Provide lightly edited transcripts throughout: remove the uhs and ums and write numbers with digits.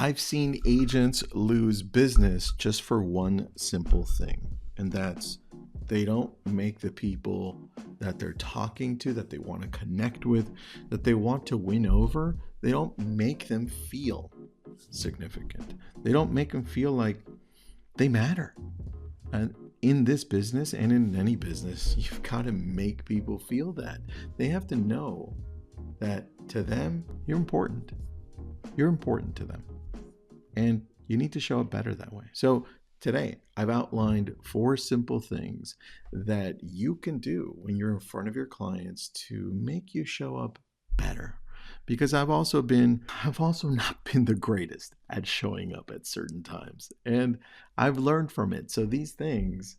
I've seen agents lose business just for one simple thing, and that's they don't make the people that they're talking to, that they want to connect with, that they want to win over, they don't make them feel significant. They don't make them feel like they matter. And in this business and in any business, you've got to make people feel that. They have to know that to them, you're important. You're important to them. And you need to show up better that way. So today, I've outlined 4 simple things that you can do when you're in front of your clients to make you show up better. Because I've also not been the greatest at showing up at certain times. And I've learned from it. So these things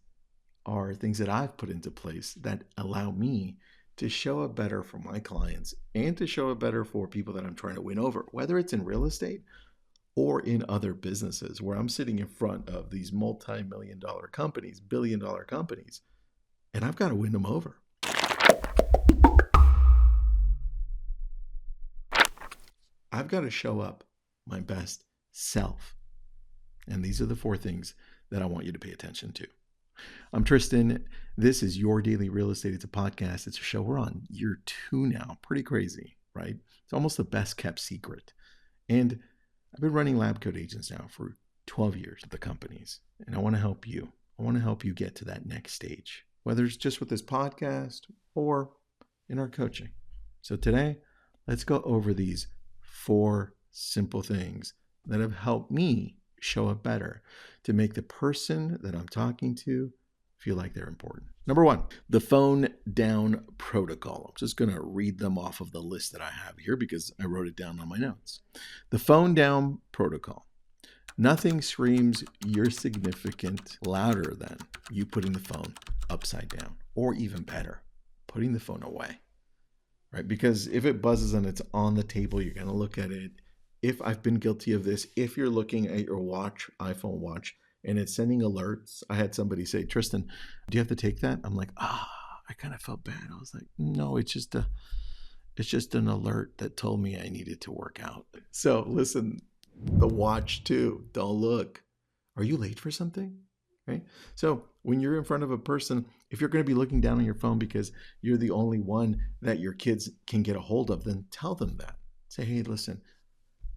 are things that I've put into place that allow me to show up better for my clients and to show up better for people that I'm trying to win over, whether it's in real estate or in other businesses where I'm sitting in front of these multi-million-dollar companies, billion-dollar companies, and I've got to win them over. I've got to show up my best self. And these are the 4 things that I want you to pay attention to. I'm Tristan. This is Your Daily Real Estate. It's a podcast. It's a show. We're on year 2 now. Pretty crazy, right? It's almost the best kept secret. And I've been running lab coat agents now for 12 years at the companies. And I want to help you. I want to help you get to that next stage, whether it's just with this podcast or in our coaching. So today, let's go over these 4 simple things that have helped me show up better to make the person that I'm talking to feel like they're important. Number 1, the phone down protocol. I'm just going to read them off of the list that I have here because I wrote it down on my notes. The phone down protocol. Nothing screams you're significant louder than you putting the phone upside down, or even better, putting the phone away. Right? Because if it buzzes and it's on the table, you're going to look at it. If I've been guilty of this, if you're looking at your watch, iPhone watch, and it's sending alerts, I had somebody say, Tristan, do you have to take that? I'm like, I kind of felt bad. I was like, no, it's just an alert that told me I needed to work out. So listen, the watch too, don't look. Are you late for something? Right? So when you're in front of a person, if you're going to be looking down on your phone because you're the only one that your kids can get a hold of, then tell them that. Say, hey, listen,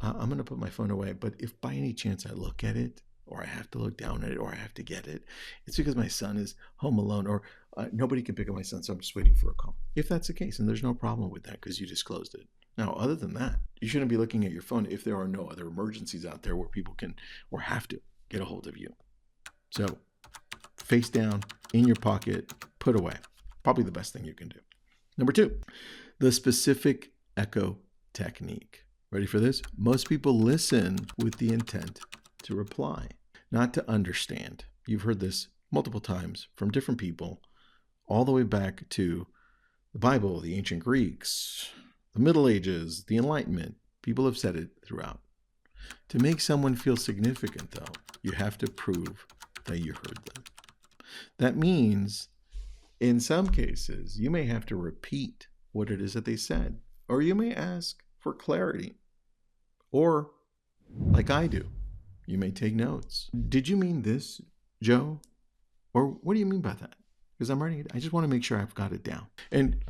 I'm going to put my phone away, but if by any chance I look at it, or I have to look down at it, or I have to get it, it's because my son is home alone, or nobody can pick up my son, so I'm just waiting for a call. If that's the case, and there's no problem with that because you disclosed it. Now, other than that, you shouldn't be looking at your phone if there are no other emergencies out there where people can or have to get a hold of you. So, face down, in your pocket, put away. Probably the best thing you can do. Number 2, the specific echo technique. Ready for this? Most people listen with the intent to reply, not to understand. You've heard this multiple times from different people, all the way back to the Bible, the ancient Greeks, the Middle Ages, the Enlightenment. People have said it throughout. To make someone feel significant, though, you have to prove that you heard them. That means, in some cases, you may have to repeat what it is that they said, or you may ask for clarity, or like I do, you may take notes. Did you mean this, Joe? Or what do you mean by that? Because I'm writing it. I just want to make sure I've got it down. And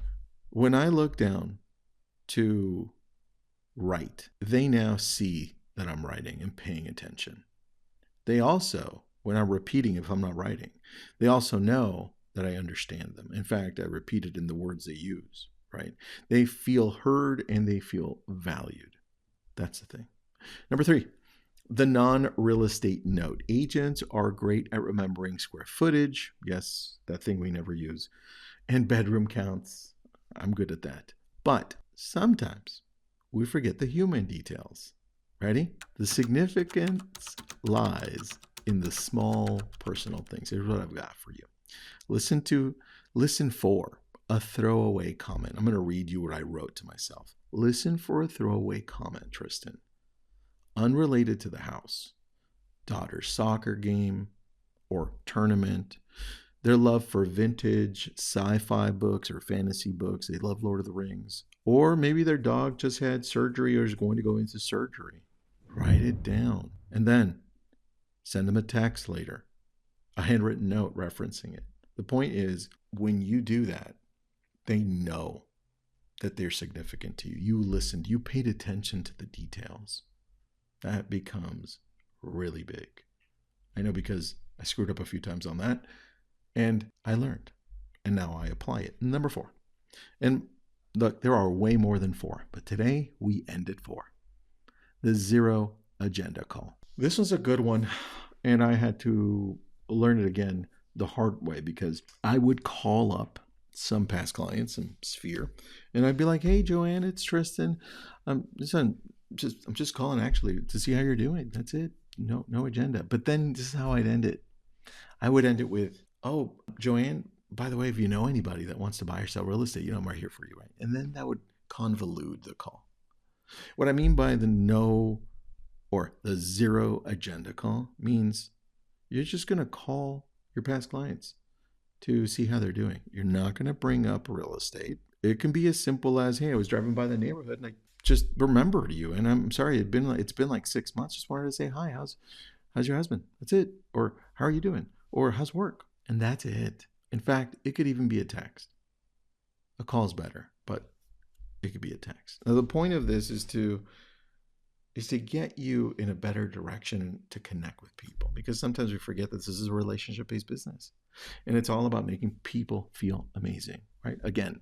when I look down to write, they now see that I'm writing and paying attention. They also, when I'm repeating, if I'm not writing, they also know that I understand them. In fact, I repeat it in the words they use, right? They feel heard and they feel valued. That's the thing. Number 3, the non-real estate note. Agents are great at remembering square footage. Yes, that thing we never use. And bedroom counts. I'm good at that. But sometimes we forget the human details. Ready? The significance lies in the small personal things. Here's what I've got for you. Listen for a throwaway comment. I'm going to read you what I wrote to myself. Listen for a throwaway comment, Tristan. Unrelated to the house. Daughter's soccer game or tournament. Their love for vintage sci-fi books or fantasy books. They love Lord of the Rings. Or maybe their dog just had surgery or is going to go into surgery. Write it down. And then send them a text later, a handwritten note referencing it. The point is, when you do that, they know that they're significant to you. You listened, you paid attention to the details. That becomes really big. I know because I screwed up a few times on that and I learned and now I apply it. Number 4. And look, there are way more than 4, but today we end at 4. The zero agenda call. This was a good one and I had to learn it again the hard way because I would call up some past clients in Sphere and I'd be like, "Hey Joanne, it's Tristan. Listen, I'm just calling actually to see how you're doing. That's it. No agenda." But then this is how I'd end it. I would end it with, "Oh, Joanne, by the way, if you know anybody that wants to buy or sell real estate, you know I'm right here for you, right?" And then that would convolute the call. What I mean by the no or the zero agenda call means you're just going to call your past clients to see how they're doing. You're not going to bring up real estate. It can be as simple as, "Hey, I was driving by the neighborhood and I just remembered you, and I'm sorry it's been like 6 months. Just wanted to say hi. How's your husband?" That's it. Or "How are you doing?" Or "How's work?" And that's it. In fact, it could even be a text. A call's better, but it could be a text. Now, the point of this is to get you in a better direction to connect with people, because sometimes we forget that this is a relationship-based business and it's all about making people feel amazing, right? Again,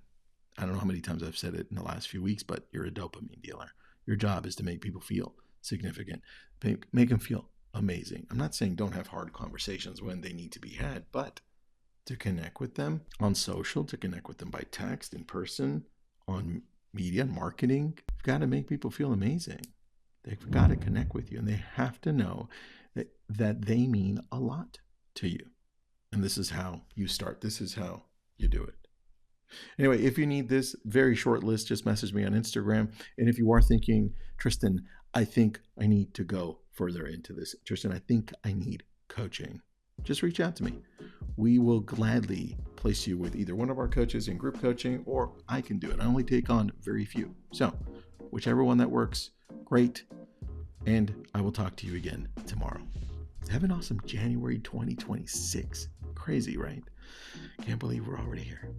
I don't know how many times I've said it in the last few weeks, but you're a dopamine dealer. Your job is to make people feel significant, make them feel amazing. I'm not saying don't have hard conversations when they need to be had, but to connect with them on social, to connect with them by text, in person, on media, marketing, you've got to make people feel amazing. They've got to connect with you and they have to know that they mean a lot to you. And this is how you start. This is how you do it. Anyway, if you need this very short list, just message me on Instagram. And if you are thinking, "Tristan, I think I need to go further into this. Tristan, I think I need coaching," just reach out to me. We will gladly place you with either one of our coaches in group coaching, or I can do it. I only take on very few. So whichever one that works, great. And I will talk to you again tomorrow. Have an awesome January 2026. Crazy, right? Can't believe we're already here.